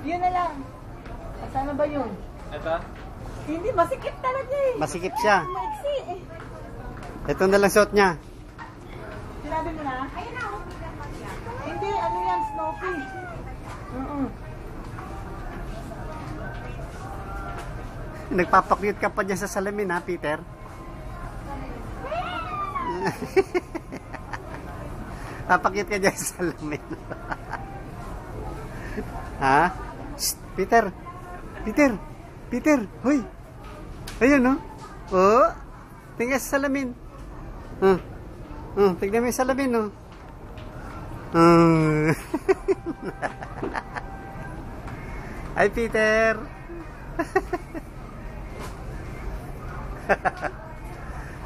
Yun na lang. Sana ba yun? Ito? Hindi, masikip talaga eh. Masikip siya. Maiksi eh. Ito na lang suot niya. Sinabi mo na? Ayun na. Hindi, ano yan, Snoopy. Nagpapakyut ka pa dyan sa salamin ha, Peter? Papakyut ka dyan sa salamin. Ha? Shh, Peter! Peter! Peter! Hoy! Ayun no? Oh! Tingnan sa salamin. Tingnan mo yung salamin no? Hi Peter!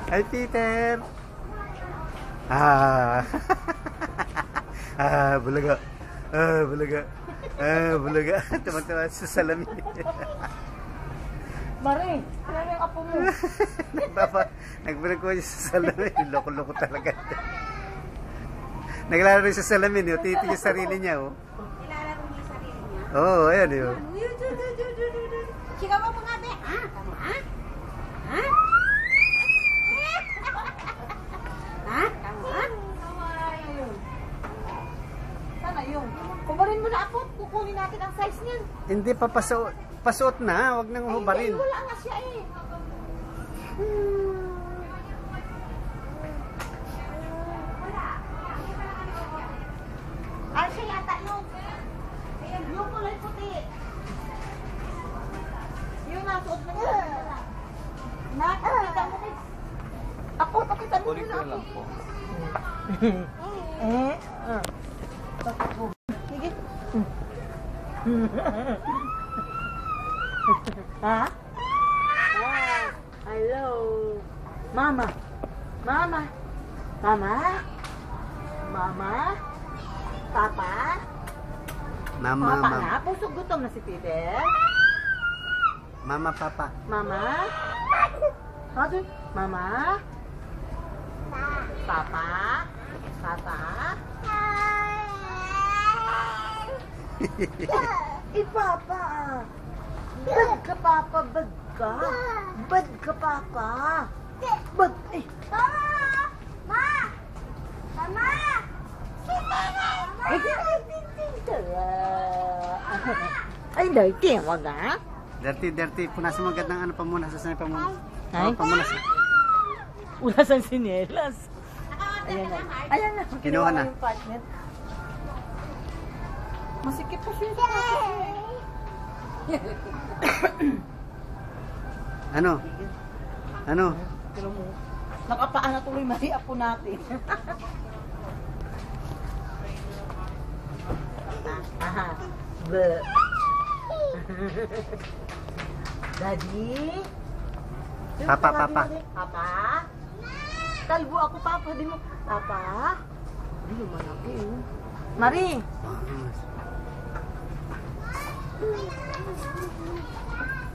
Hi Peter! Bulaga! Bulaga! Bulaga! Tumatawad sa salamin. Mare, ano yung apo mo? Nagbulag ko sa salamin. Loko-loko talaga. Naglalaro sa salamin. Titi yung sarili niya. Nilalaro niya yung sarili niya? Oo, ayan yun. Sigaw mo nga, be. Ha? Tama, ha? Ha? Ha? Tama, ha? Sana yung. Kumarin mo na ako. Kukunin natin ang size niyan. Hindi pa pasuot na. Huwag nang hubarin. Ay, wala nga siya eh. Ay, siya yata yung. Ayan, yung kulay puti. Yung nasuot na niya. Nakakita mo rin. Ako, nakita mo rin ako. Sige. Ha? Hello. Mama. Mama. Mama. Mama. Papa. Mama, Papa mama. na. Pusog gutom na si Peter. Mama, papa. Mama. Ano? Mama. Papa. Papa. Papa. Bad ka, Papa. Bad ka. Bad ka, Papa. Bad. Eh. Ma! Mama! Ay, dirty. Wag ha? Dirty, dirty. Punasan mo agad ng ano pamunas. Saan yung pamunas? Ay? Pamunas. Wala sa sinelas. Ayan na. Ayan na. Kinuha na. Yung partner. Masikip pa siya sa Ano? Ano? Pero mo, nakapaan na tuloy mali apo natin. Daddy? Papa, papa. Papa? Kalbo ako, Papa. Di mo, Papa? Di mo malaki, eh. Mari!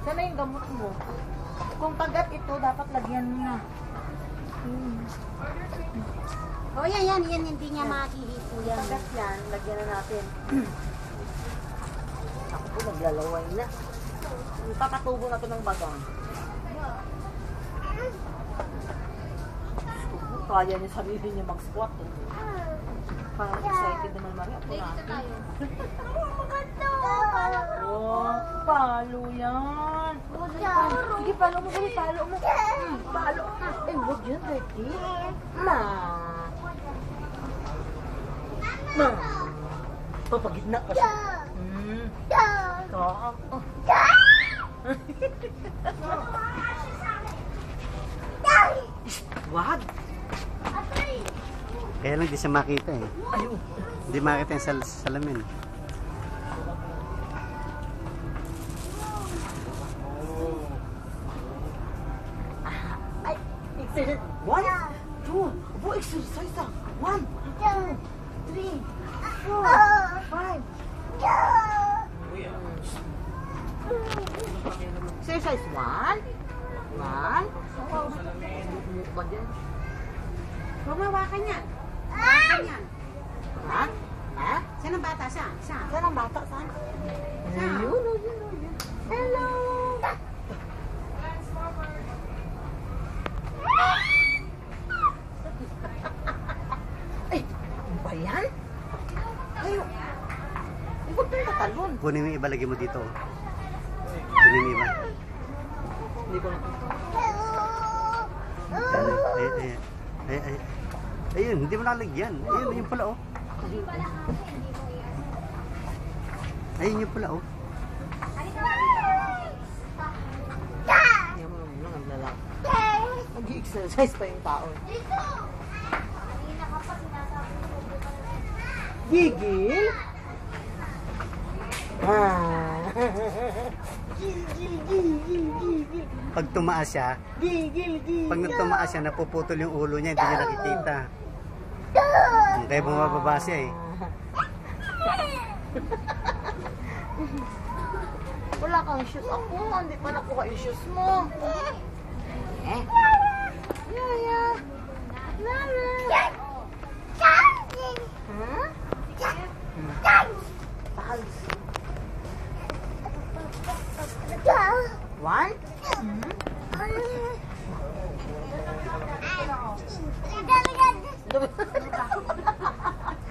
Sana yung gamot mo. Kung kagat ito, dapat lagyan mo na. O yan, hindi niya makihipo yan. Kagat yan, lagyan na natin. Ako po, naglalaway na. Papatubo na ito ng bagang. Kaya niya sarili niya mag-squat. Parang excited naman Maria. Ako natin. Oh, palo yan. Sige, palo mo. Palo mo. Palo. Eh, huwag yan, Betty. Ma. Papagitna ka siya. Wag. Kaya lang di siya makita eh. Ayun. Hindi makita yung salamin. Ay, exercise. 1, 2, go exercise. 1, 2, 3, 4, 5. Exercise 1. 1. Gumawa ka niya. Hawakan niya. Ha? Ha? Saan ang bata? Saan? Saan ang bata? Saan? Ayun. Hello! Ay, ano ba yan? Ay, huwag tayo tatalon. Kunin mo yung iba, lagay mo dito. Kunin mo yung iba. Hindi ko na. Ayun, hindi mo nakalagyan. Ayun, yun pala oh. Ayun yung pala oh. Yan mo lang ang lalaki. Nag-exercise pa yung tao. Gigil? Gigil. Pag tumaas siya, Gigil. pag nagtumaas siya, napuputol yung ulo niya, hindi niya nakikita. Kaya bumababa siya eh. Wala kang shoes. Ako, hindi pa nakuha yung shoes mo. Yaya. Mama. Huh? One?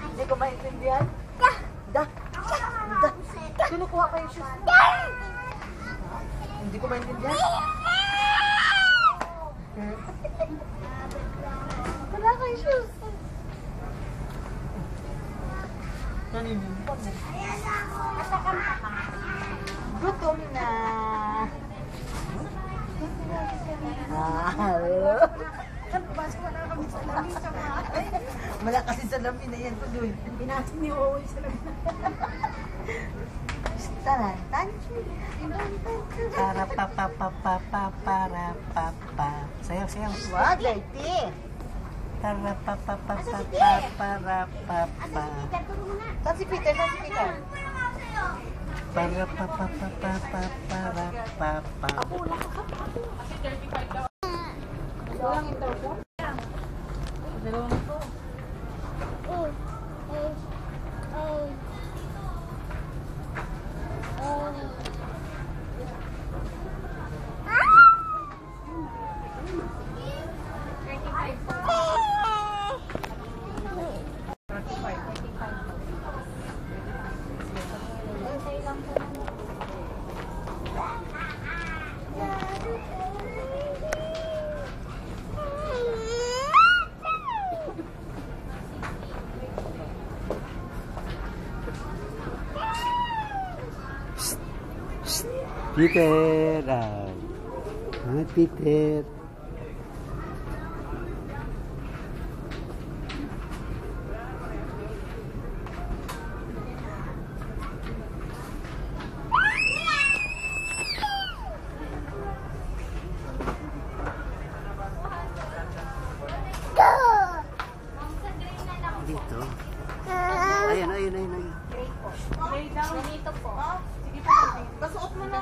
Hindi ko maintindihan. Da. Kinukuha ko yung shoes. Hindi ko maintindihan. Wala kang shoes. Naninimpon. Gutom na. Wala kasi sa lamin na yan. Pinasin ni Owen sa lamin. Tarantan. Para pa pa pa pa pa para pa pa. Sayaw. Wag, Lady. Para pa pa pa pa pa para pa pa. Saan si Peter? Para pa pa pa pa pa para pa pa. Dalawang ito po. Dalawang ito. Peter! Hi, Peter! Dito. Ayun. Grade daw. Ganito po. Sige po. Kasuot mo na.